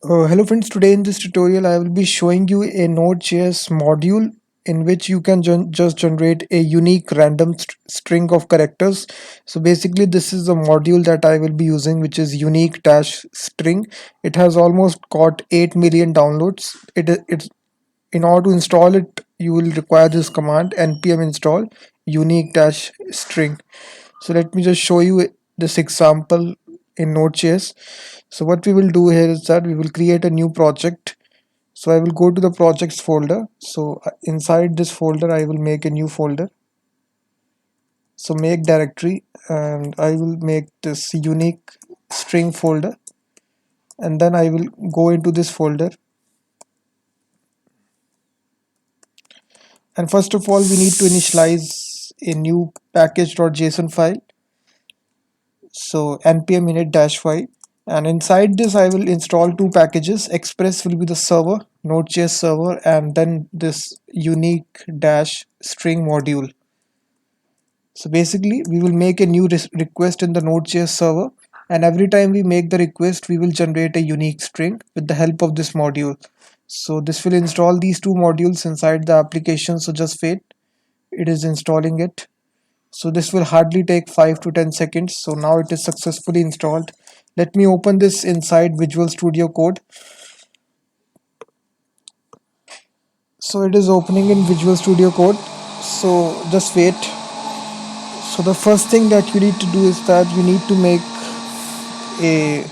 Hello friends, today in this tutorial I will be showing you a Node.js module in which you can just generate a unique random string of characters. So basically this is the module that I will be using, which is unique dash string. It has almost got 8 million downloads. It's In order to install it, you will require this command npm install unique dash string. So let me just show you this example in Node.js. So what we will do here is that we will create a new project. So I will go to the projects folder. So inside this folder, I will make a new folder. So make directory, and I will make this unique string folder. And then I will go into this folder. And first of all, we need to initialize a new package.json file. So npm init dash file, and inside this I will install two packages. Express will be the server, Node.js server, and then this unique dash string module. So basically we will make a new request in the Node.js server, and every time we make the request we will generate a unique string with the help of this module. So this will install these two modules inside the application, so just wait, it is installing it. So this will hardly take 5 to 10 seconds. So now it is successfully installed. Let me open this inside Visual Studio Code. So it is opening in Visual Studio Code. So just wait. So the first thing that you need to do is that you need to make a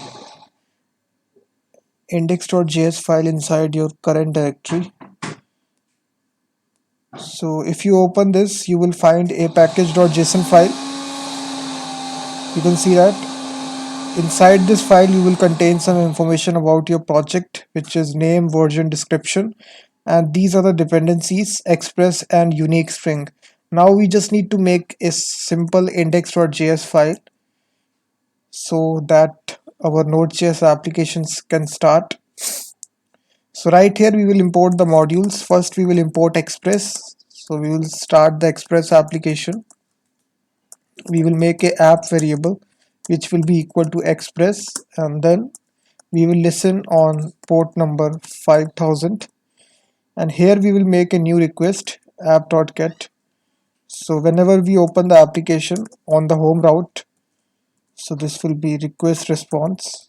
index.js file inside your current directory. So if you open this, you will find a package.json file. You can see that inside this file you will contain some information about your project, which is name, version, description, and these are the dependencies: express and unique string. Now we just need to make a simple index.js file so that our Node.js applications can start. So right here we will import the modules. First we will import express. So we will start the express application. We will make a app variable which will be equal to express, and then we will listen on port number 5000, and here we will make a new request app.get. So whenever we open the application on the home route, so this will be request response.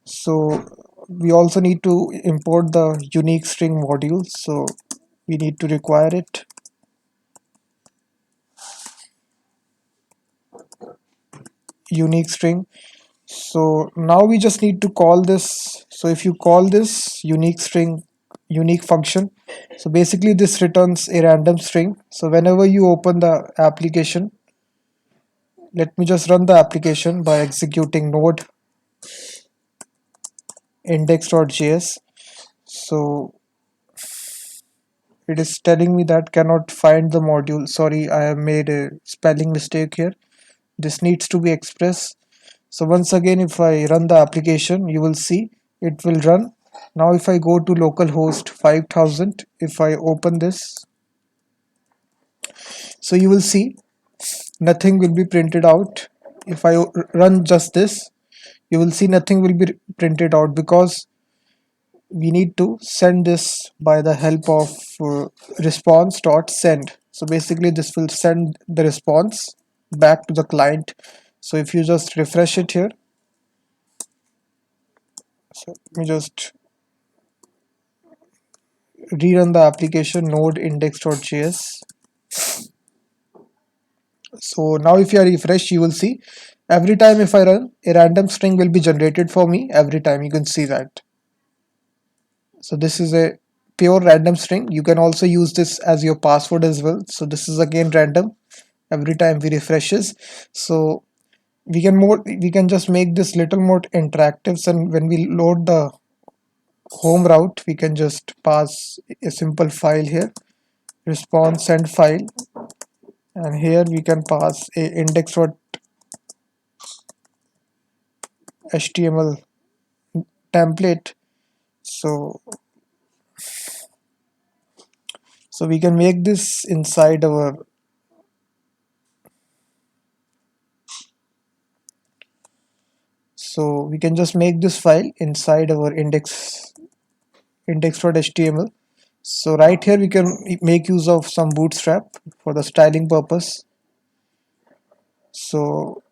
So we also need to import the unique string module, so we need to require it. Unique string. So now we just need to call this. So if you call this unique string unique function, so basically this returns a random string. So whenever you open the application, let me just run the application by executing node index.js. So it is telling me that cannot find the module. Sorry, I have made a spelling mistake here. This needs to be express. So once again, if I run the application, you will see it will run. Now if I go to localhost 5000, if I open this, so you will see nothing will be printed out. If I run just this, you will see nothing will be printed out because we need to send this by the help of response.send. So basically this will send the response back to the client. So if you just refresh it here, so let me just rerun the application node index.js. So now if you are refreshed, you will see every time if I run, a random string will be generated for me every time. You can see that. So this is a pure random string. You can also use this as your password as well. So this is again random every time we refreshes. So we can just make this little more interactive, and when we load the home route we can just pass a simple file here, response send file, and here we can pass a index.html template. So we can make this inside our, So we can just make this file inside our index.html. So right here we can make use of some bootstrap for the styling purpose. So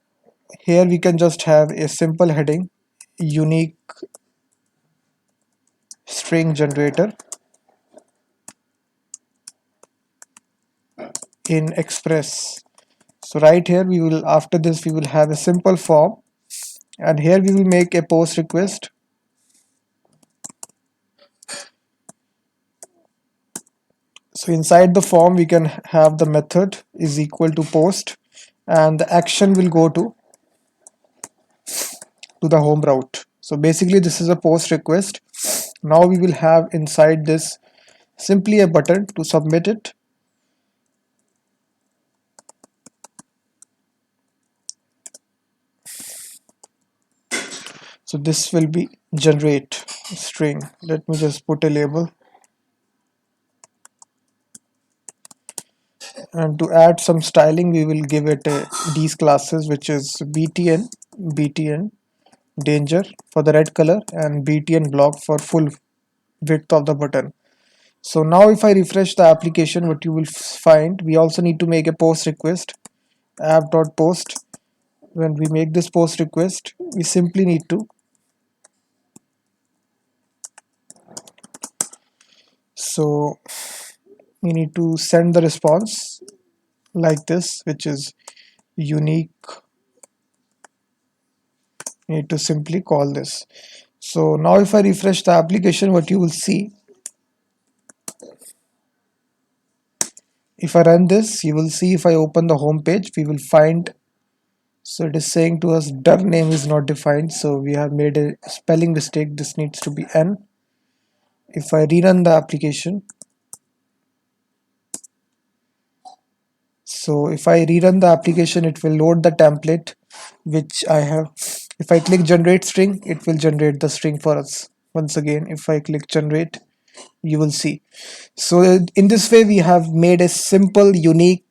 here we can just have a simple heading, unique string generator in Express. So right here we will, after this we will have a simple form, and here we will make a post request. So inside the form we can have the method is equal to post, and the action will go to the home route. So basically this is a post request. Now we will have inside this simply a button to submit it. So this will be generate string. Let me just put a label, and to add some styling we will give it these classes, which is btn danger for the red color and btn block for full width of the button. So now if I refresh the application, what you will find, we also need to make a post request, app.post. When we make this post request, we simply need to, so we need to send the response like this, which is unique. We need to simply call this. So now if I refresh the application, what you will see, if I run this, you will see, if I open the home page, we will find, so it is saying to us dir name is not defined, so we have made a spelling mistake. This needs to be n. If I rerun the application, so if I rerun the application, it will load the template which I have. If I click generate string, it will generate the string for us. Once again, if I click generate, you will see. So in this way we have made a simple unique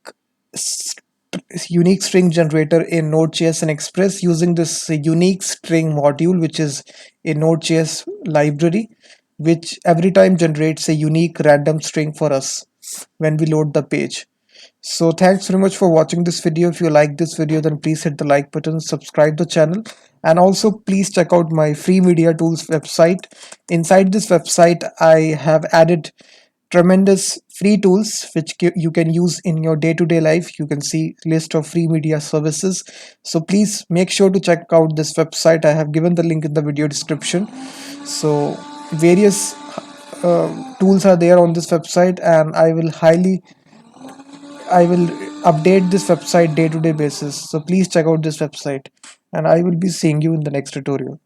string generator in Node.js and Express using this unique string module, which is a Node.js library, which every time generates a unique random string for us when we load the page. So thanks very much for watching this video. If you like this video, then please hit the like button, subscribe the channel, and also please check out my free media tools website. Inside this website I have added tremendous free tools which you can use in your day-to-day life. You can see list of free media services. So please make sure to check out this website. I have given the link in the video description. So various tools are there on this website, and I will update this website day to day basis. So please check out this website, and I will be seeing you in the next tutorial.